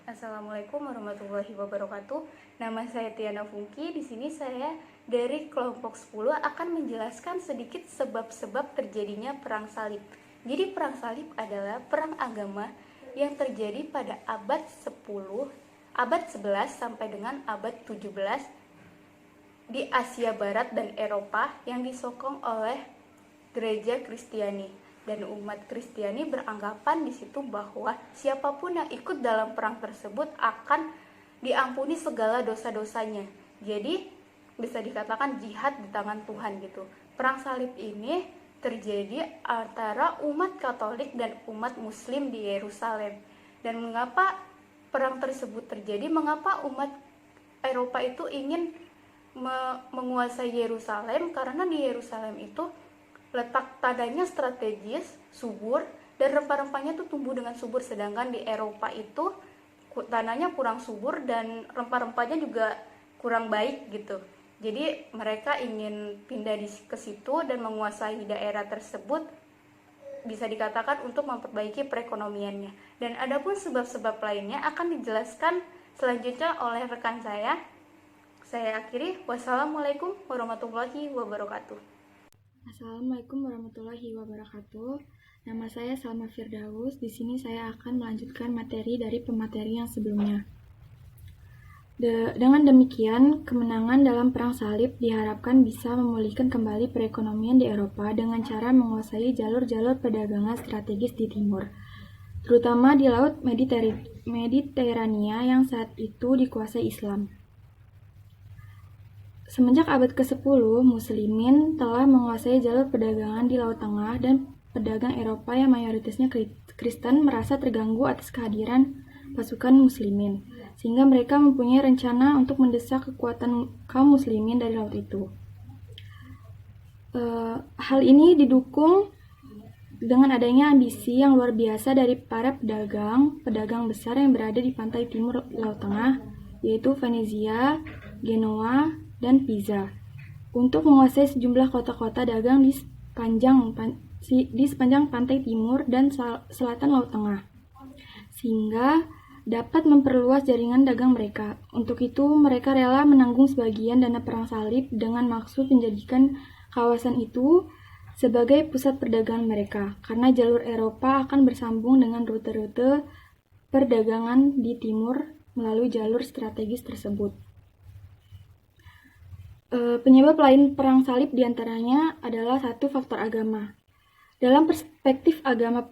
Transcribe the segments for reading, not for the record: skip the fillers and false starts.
Assalamualaikum warahmatullahi wabarakatuh. Nama saya Tiana Fungki. Di sini saya dari kelompok 10 akan menjelaskan sedikit sebab-sebab terjadinya perang salib. Jadi perang salib adalah perang agama yang terjadi pada abad 10, abad 11 sampai dengan abad 17 di Asia Barat dan Eropa yang disokong oleh gereja Kristiani. Dan umat Kristiani beranggapan di situ bahwa siapapun yang ikut dalam perang tersebut akan diampuni segala dosa-dosanya. Jadi bisa dikatakan jihad di tangan Tuhan gitu. Perang salib ini terjadi antara umat Katolik dan umat Muslim di Yerusalem. Dan mengapa perang tersebut terjadi? Mengapa umat Eropa itu ingin menguasai Yerusalem? Karena di Yerusalem itu letak tanahnya strategis, subur, dan rempah-rempahnya tuh tumbuh dengan subur. Sedangkan di Eropa itu tanahnya kurang subur dan rempah-rempahnya juga kurang baik gitu. Jadi mereka ingin pindah ke situ dan menguasai daerah tersebut, bisa dikatakan untuk memperbaiki perekonomiannya. Dan adapun sebab-sebab lainnya akan dijelaskan selanjutnya oleh rekan saya. Saya akhiri. Wassalamualaikum warahmatullahi wabarakatuh. Assalamualaikum warahmatullahi wabarakatuh. Nama saya Salma Firdaus. Di sini saya akan melanjutkan materi dari pemateri yang sebelumnya. Dengan demikian, kemenangan dalam Perang Salib diharapkan bisa memulihkan kembali perekonomian di Eropa dengan cara menguasai jalur-jalur perdagangan strategis di timur, terutama di Laut Mediterania yang saat itu dikuasai Islam. Semenjak abad ke-10, Muslimin telah menguasai jalur perdagangan di Laut Tengah dan pedagang Eropa yang mayoritasnya Kristen merasa terganggu atas kehadiran pasukan Muslimin, sehingga mereka mempunyai rencana untuk mendesak kekuatan kaum Muslimin dari laut itu. Hal ini didukung dengan adanya ambisi yang luar biasa dari para pedagang besar yang berada di pantai timur Laut Tengah, yaitu Venezia, Genoa, dan Pisa, untuk menguasai sejumlah kota-kota dagang di sepanjang pantai timur dan selatan Laut Tengah, sehingga dapat memperluas jaringan dagang mereka. Untuk itu, mereka rela menanggung sebagian dana perang salib dengan maksud menjadikan kawasan itu sebagai pusat perdagangan mereka, karena jalur Eropa akan bersambung dengan rute-rute perdagangan di timur melalui jalur strategis tersebut. Penyebab lain perang salib diantaranya adalah satu, faktor agama. Dalam perspektif agama,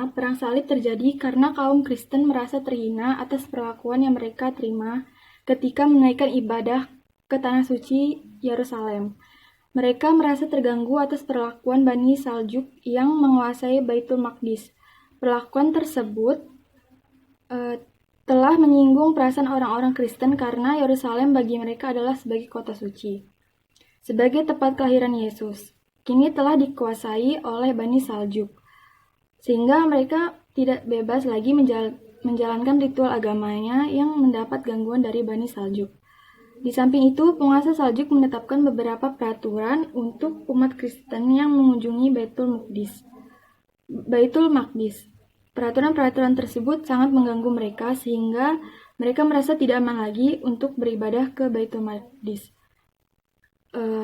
perang salib terjadi karena kaum Kristen merasa terhina atas perlakuan yang mereka terima ketika menaikkan ibadah ke tanah suci Yerusalem. Mereka merasa terganggu atas perlakuan Bani Saljuk yang menguasai Baitul Maqdis. Perlakuan tersebut telah menyinggung perasaan orang-orang Kristen karena Yerusalem bagi mereka adalah sebagai kota suci, sebagai tempat kelahiran Yesus. Kini telah dikuasai oleh Bani Saljuk, sehingga mereka tidak bebas lagi menjalankan ritual agamanya yang mendapat gangguan dari Bani Saljuk. Di samping itu, penguasa Saljuk menetapkan beberapa peraturan untuk umat Kristen yang mengunjungi Baitul Maqdis. Peraturan-peraturan tersebut sangat mengganggu mereka sehingga mereka merasa tidak aman lagi untuk beribadah ke Baitul Maqdis.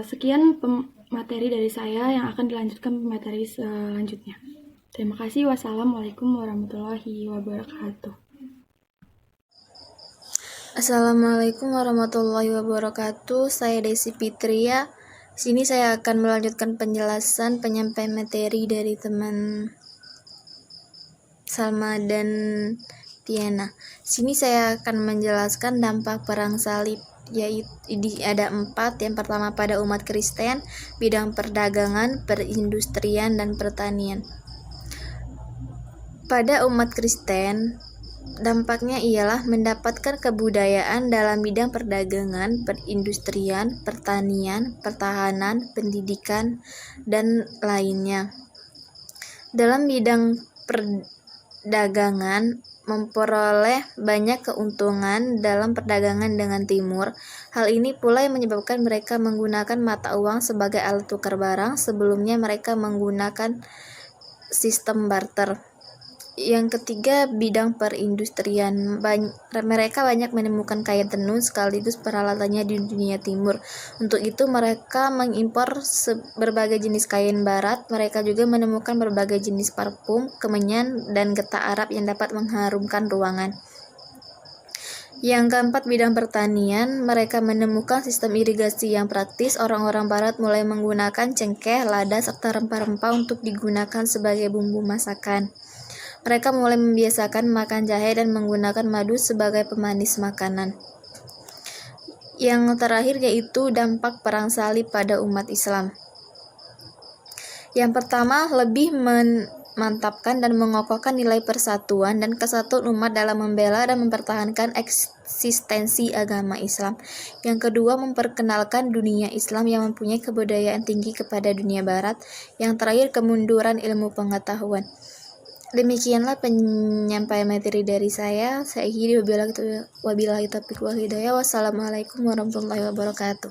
Sekian materi dari saya yang akan dilanjutkan materi selanjutnya. Terima kasih. Wassalamualaikum warahmatullahi wabarakatuh. Assalamualaikum warahmatullahi wabarakatuh. Saya Desi Fitria. Sini saya akan melanjutkan penjelasan penyampaian materi dari teman Salma dan Tiana. Sini saya akan menjelaskan dampak perang salib, yaitu ada 4. Yang pertama pada umat Kristen, bidang perdagangan, perindustrian, dan pertanian. Pada umat Kristen, dampaknya ialah mendapatkan kebudayaan dalam bidang perdagangan, perindustrian, pertanian, pertahanan, pendidikan, dan lainnya. Dalam bidang perdagangan, memperoleh banyak keuntungan dalam perdagangan dengan timur. Hal ini pula yang menyebabkan mereka menggunakan mata uang sebagai alat tukar barang. Sebelumnya mereka menggunakan sistem barter. Yang ketiga, bidang perindustrian. Mereka banyak menemukan kain tenun sekaligus peralatannya di dunia timur. Untuk itu mereka mengimpor berbagai jenis kain barat. Mereka juga menemukan berbagai jenis parfum, kemenyan, dan getah Arab yang dapat mengharumkan ruangan. Yang keempat, bidang pertanian. Mereka menemukan sistem irigasi yang praktis. Orang-orang barat mulai menggunakan cengkeh, lada, serta rempah-rempah untuk digunakan sebagai bumbu masakan. Mereka mulai membiasakan makan jahe dan menggunakan madu sebagai pemanis makanan. Yang terakhir yaitu dampak perang salib pada umat Islam. Yang pertama, lebih memantapkan dan mengokohkan nilai persatuan dan kesatuan umat dalam membela dan mempertahankan eksistensi agama Islam. Yang kedua, memperkenalkan dunia Islam yang mempunyai kebudayaan tinggi kepada dunia barat. Yang terakhir, kemunduran ilmu pengetahuan. Demikianlah penyampaian materi dari saya. Saya akhiri wabillahi taufiq wal hidayah. Wassalamualaikum warahmatullahi wabarakatuh.